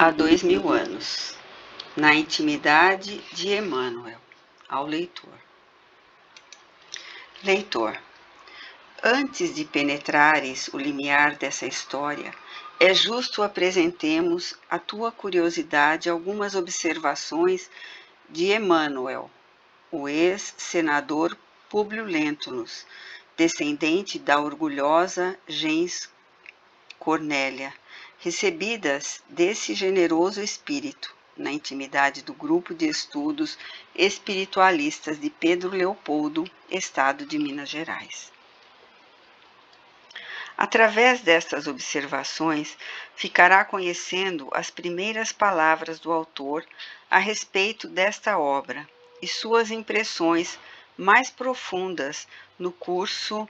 há 2000 anos, na intimidade de Emmanuel, ao leitor. Leitor, antes de penetrares o limiar dessa história, é justo apresentemos à tua curiosidade algumas observações de Emmanuel, o ex-senador Públio Lentulus, descendente da orgulhosa gens Cornélia, recebidas desse generoso espírito na intimidade do grupo de estudos espiritualistas de Pedro Leopoldo, estado de Minas Gerais. Através destas observações, ficará conhecendo as primeiras palavras do autor a respeito desta obra e suas impressões mais profundas no curso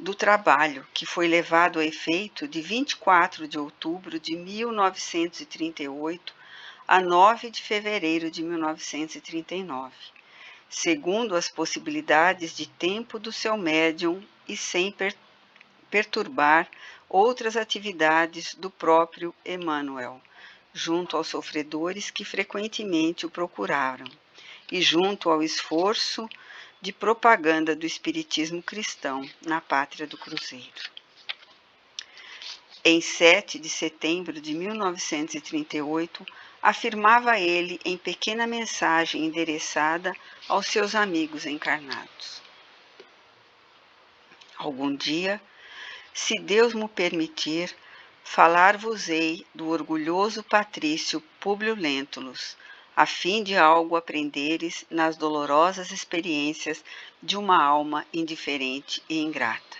do trabalho, que foi levado a efeito de 24 de outubro de 1938 a 9 de fevereiro de 1939, segundo as possibilidades de tempo do seu médium e sem perturbar outras atividades do próprio Emmanuel, junto aos sofredores que frequentemente o procuraram, e junto ao esforço de propaganda do espiritismo cristão na pátria do Cruzeiro. Em 7 de setembro de 1938, afirmava ele em pequena mensagem endereçada aos seus amigos encarnados: algum dia, se Deus mo permitir, falar-vos-ei do orgulhoso patrício Públio Lentulus, a fim de algo aprenderes nas dolorosas experiências de uma alma indiferente e ingrata.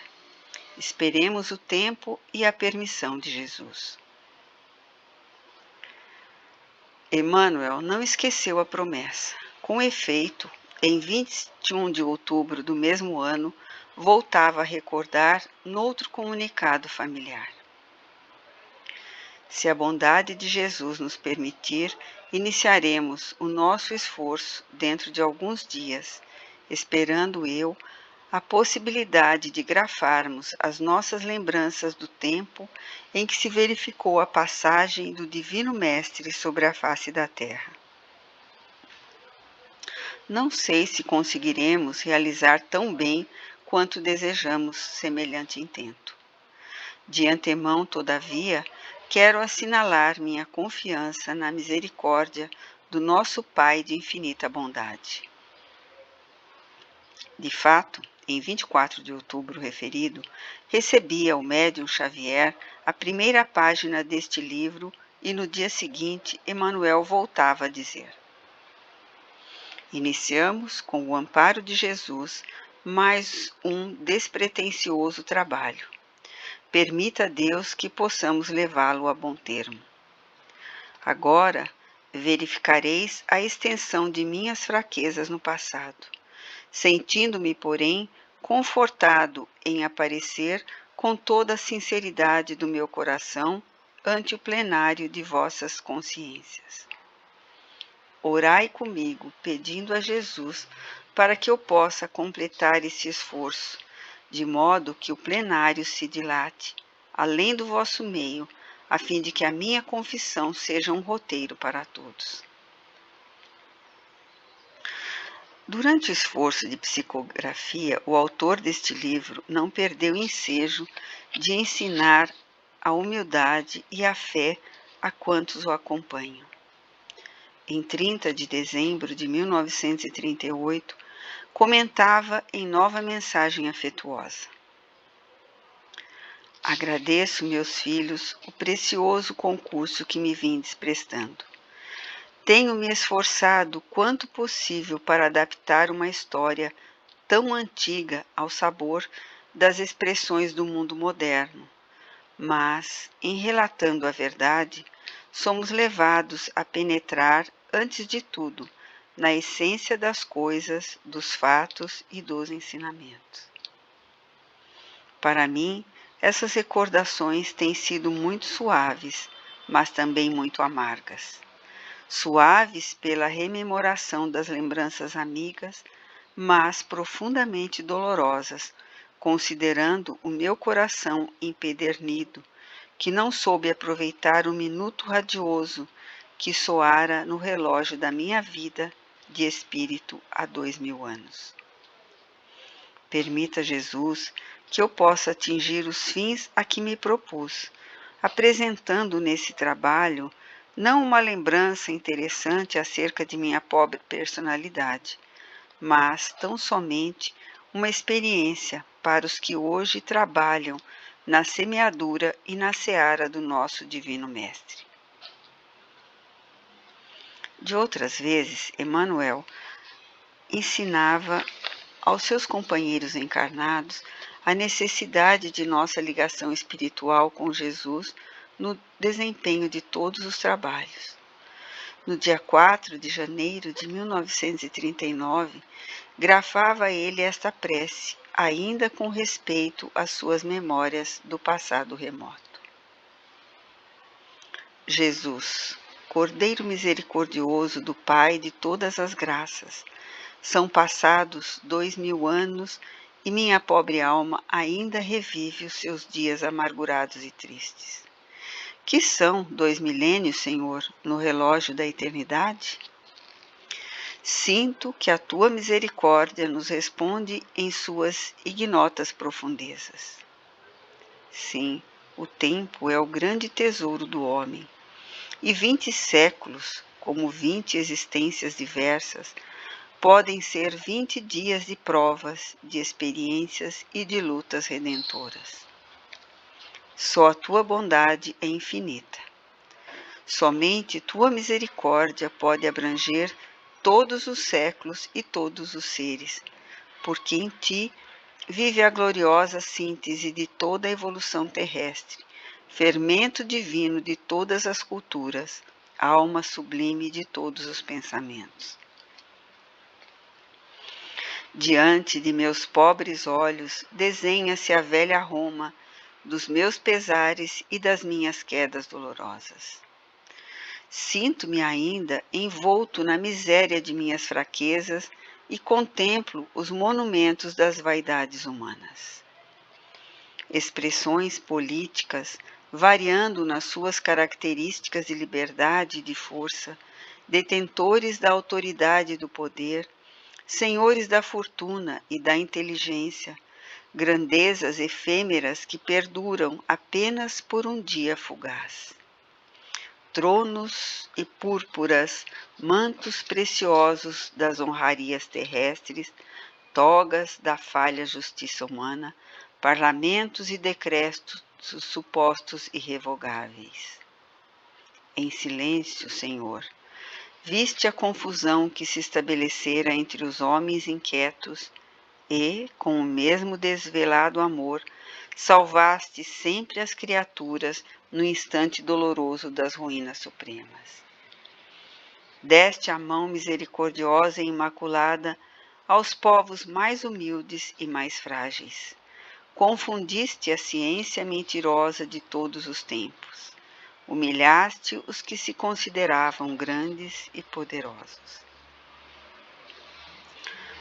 Esperemos o tempo e a permissão de Jesus. Emmanuel não esqueceu a promessa. Com efeito, em 21 de outubro do mesmo ano, voltava a recordar noutro comunicado familiar: se a bondade de Jesus nos permitir, iniciaremos o nosso esforço dentro de alguns dias, esperando eu a possibilidade de grafarmos as nossas lembranças do tempo em que se verificou a passagem do Divino Mestre sobre a face da terra. Não sei se conseguiremos realizar tão bem quanto desejamos semelhante intento. De antemão, todavia, quero assinalar minha confiança na misericórdia do nosso Pai de infinita bondade. De fato, em 24 de outubro referido, recebi ao médium Xavier a primeira página deste livro e no dia seguinte Emmanuel voltava a dizer: iniciamos, com o amparo de Jesus, mais um despretensioso trabalho. Permita a Deus que possamos levá-lo a bom termo. Agora verificareis a extensão de minhas fraquezas no passado, sentindo-me, porém, confortado em aparecer com toda a sinceridade do meu coração ante o plenário de vossas consciências. Orai comigo, pedindo a Jesus para que eu possa completar esse esforço, de modo que o plenário se dilate, além do vosso meio, a fim de que a minha confissão seja um roteiro para todos. Durante o esforço de psicografia, o autor deste livro não perdeu ensejo de ensinar a humildade e a fé a quantos o acompanham. Em 30 de dezembro de 1938, comentava em nova mensagem afetuosa: agradeço, meus filhos, o precioso concurso que me vindes prestando. Tenho me esforçado quanto possível para adaptar uma história tão antiga ao sabor das expressões do mundo moderno, mas, em relatando a verdade, somos levados a penetrar, antes de tudo, na essência das coisas, dos fatos e dos ensinamentos. Para mim, essas recordações têm sido muito suaves, mas também muito amargas. Suaves pela rememoração das lembranças amigas, mas profundamente dolorosas, considerando o meu coração empedernido que não soube aproveitar o minuto radioso que soara no relógio da minha vida de espírito há 2000 anos. Permita, Jesus, que eu possa atingir os fins a que me propus, apresentando nesse trabalho não uma lembrança interessante acerca de minha pobre personalidade, mas tão somente uma experiência para os que hoje trabalham na semeadura e na seara do nosso Divino Mestre. De outras vezes, Emmanuel ensinava aos seus companheiros encarnados a necessidade de nossa ligação espiritual com Jesus no desempenho de todos os trabalhos. No dia 4 de janeiro de 1939, grafava ele esta prece, ainda com respeito às suas memórias do passado remoto. Jesus, Cordeiro misericordioso do Pai de todas as graças, são passados 2000 anos e minha pobre alma ainda revive os seus dias amargurados e tristes. Que são 2 milênios, Senhor, no relógio da eternidade? Sinto que a tua misericórdia nos responde em suas ignotas profundezas. Sim, o tempo é o grande tesouro do homem, e 20 séculos, como 20 existências diversas, podem ser 20 dias de provas, de experiências e de lutas redentoras. Só a tua bondade é infinita. Somente tua misericórdia pode abranger todos os séculos e todos os seres, porque em ti vive a gloriosa síntese de toda a evolução terrestre, fermento divino de todas as culturas, alma sublime de todos os pensamentos. Diante de meus pobres olhos desenha-se a velha Roma dos meus pesares e das minhas quedas dolorosas. Sinto-me ainda envolto na miséria de minhas fraquezas e contemplo os monumentos das vaidades humanas. Expressões políticas, variando nas suas características de liberdade e de força, detentores da autoridade e do poder, senhores da fortuna e da inteligência, grandezas efêmeras que perduram apenas por um dia fugaz. Tronos e púrpuras, mantos preciosos das honrarias terrestres, togas da falha justiça humana, parlamentos e decretos supostos irrevogáveis. Em silêncio, Senhor, viste a confusão que se estabelecera entre os homens inquietos e, com o mesmo desvelado amor, salvaste sempre as criaturas no instante doloroso das ruínas supremas. Deste a mão misericordiosa e imaculada aos povos mais humildes e mais frágeis. Confundiste a ciência mentirosa de todos os tempos. Humilhaste os que se consideravam grandes e poderosos.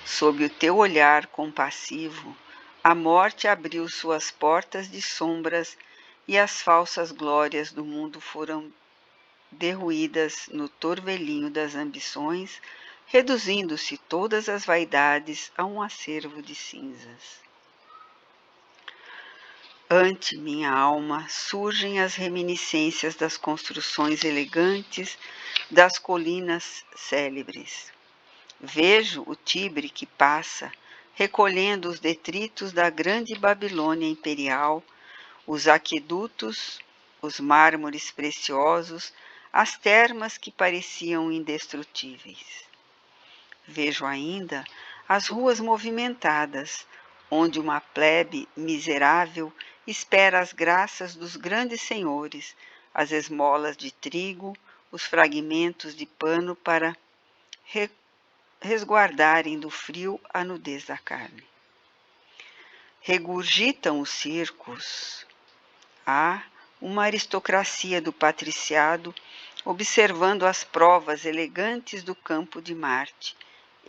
Sob o teu olhar compassivo, a morte abriu suas portas de sombras e as falsas glórias do mundo foram derruídas no torvelinho das ambições, reduzindo-se todas as vaidades a um acervo de cinzas. Ante minha alma surgem as reminiscências das construções elegantes das colinas célebres. Vejo o Tibre que passa, recolhendo os detritos da grande Babilônia imperial, os aquedutos, os mármores preciosos, as termas que pareciam indestrutíveis. Vejo ainda as ruas movimentadas, onde uma plebe miserável espera as graças dos grandes senhores, as esmolas de trigo, os fragmentos de pano para resguardarem do frio a nudez da carne. Regurgitam os circos. Há uma aristocracia do patriciado observando as provas elegantes do campo de Marte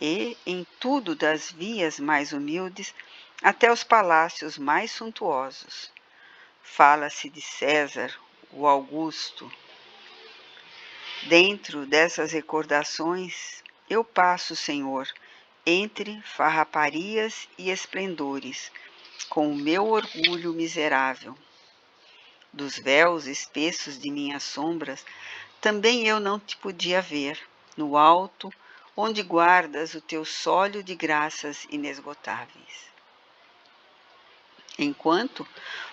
e, em tudo das vias mais humildes até os palácios mais suntuosos. Fala-se de César, o Augusto. Dentro dessas recordações, eu passo, Senhor, entre farraparias e esplendores, com o meu orgulho miserável. Dos véus espessos de minhas sombras, também eu não te podia ver, no alto, onde guardas o teu sólio de graças inesgotáveis. Enquanto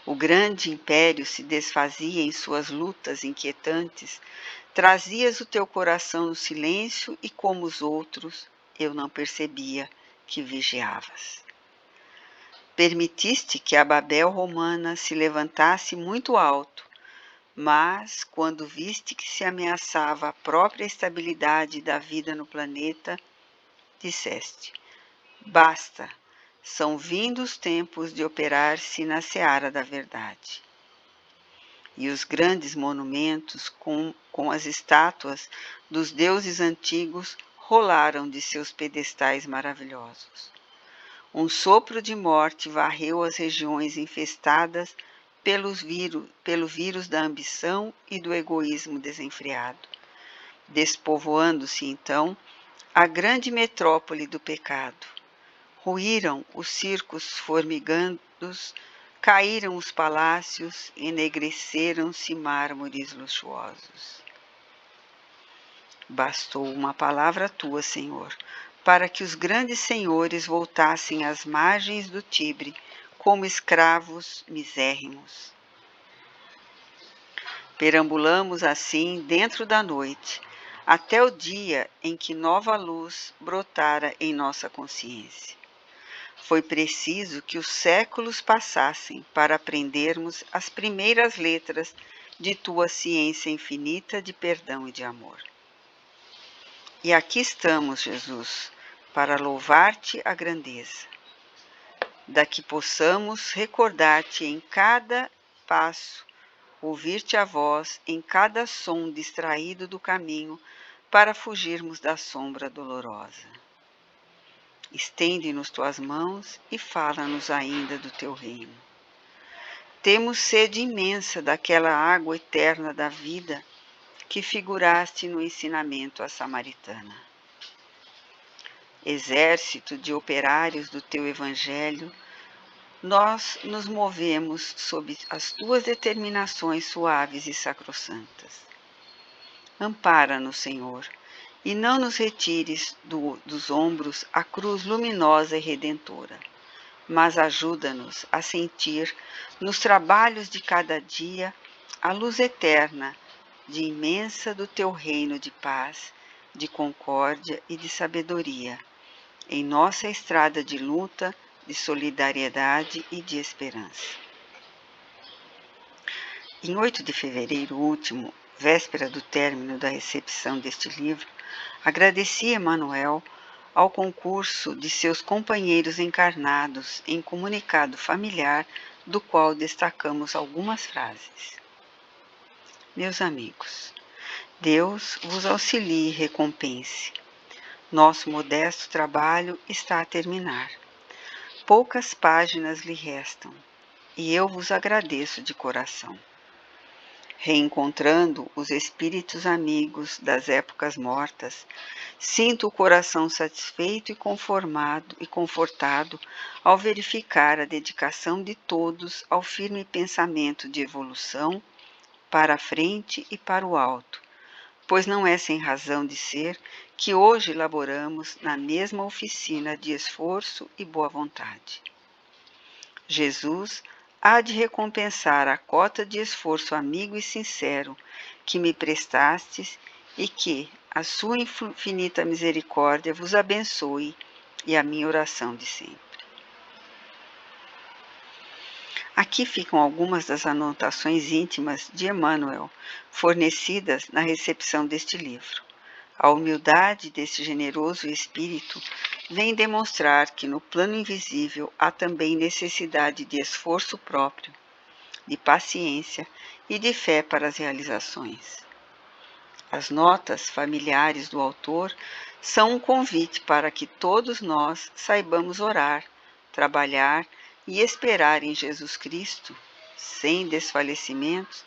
o grande império se desfazia em suas lutas inquietantes, trazias o teu coração no silêncio e, como os outros, eu não percebia que vigiavas. Permitiste que a Babel romana se levantasse muito alto, mas, quando viste que se ameaçava a própria estabilidade da vida no planeta, disseste: basta, são vindos tempos de operar-se na seara da verdade. E os grandes monumentos com as estátuas dos deuses antigos rolaram de seus pedestais maravilhosos. Um sopro de morte varreu as regiões infestadas pelo vírus da ambição e do egoísmo desenfreado, despovoando-se então a grande metrópole do pecado. Ruíram os circos formigantes, caíram os palácios, enegreceram-se mármores luxuosos. Bastou uma palavra tua, Senhor, para que os grandes senhores voltassem às margens do Tibre como escravos misérrimos. Perambulamos assim dentro da noite, até o dia em que nova luz brotara em nossa consciência. Foi preciso que os séculos passassem para aprendermos as primeiras letras de tua ciência infinita de perdão e de amor. E aqui estamos, Jesus, para louvar-te a grandeza, da que possamos recordar-te em cada passo, ouvir-te a voz em cada som distraído do caminho para fugirmos da sombra dolorosa. Estende-nos tuas mãos e fala-nos ainda do teu reino. Temos sede imensa daquela água eterna da vida que figuraste no ensinamento à samaritana. Exército de operários do teu evangelho, nós nos movemos sob as tuas determinações suaves e sacrossantas. Ampara-nos, Senhor, e não nos retires dos ombros a cruz luminosa e redentora, mas ajuda-nos a sentir, nos trabalhos de cada dia, a luz eterna de imensa do teu reino de paz, de concórdia e de sabedoria, em nossa estrada de luta, de solidariedade e de esperança. Em 8 de fevereiro último, véspera do término da recepção deste livro, agradeci Emmanuel ao concurso de seus companheiros encarnados em comunicado familiar, do qual destacamos algumas frases. Meus amigos, Deus vos auxilie e recompense. Nosso modesto trabalho está a terminar. Poucas páginas lhe restam, e eu vos agradeço de coração. Reencontrando os espíritos amigos das épocas mortas, sinto o coração satisfeito e confortado ao verificar a dedicação de todos ao firme pensamento de evolução para a frente e para o alto, pois não é sem razão de ser que hoje laboramos na mesma oficina de esforço e boa vontade. Jesus há de recompensar a cota de esforço amigo e sincero que me prestastes e que a sua infinita misericórdia vos abençoe e a minha oração de sempre. Aqui ficam algumas das anotações íntimas de Emmanuel, fornecidas na recepção deste livro. A humildade deste generoso espírito vem demonstrar que no plano invisível há também necessidade de esforço próprio, de paciência e de fé para as realizações. As notas familiares do autor são um convite para que todos nós saibamos orar, trabalhar e esperar em Jesus Cristo, sem desfalecimentos,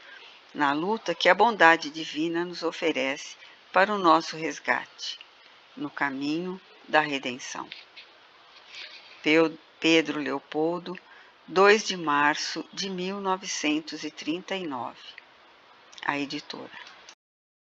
na luta que a bondade divina nos oferece para o nosso resgate, no caminho da redenção. Pedro Leopoldo, 2 de março de 1939. A editora.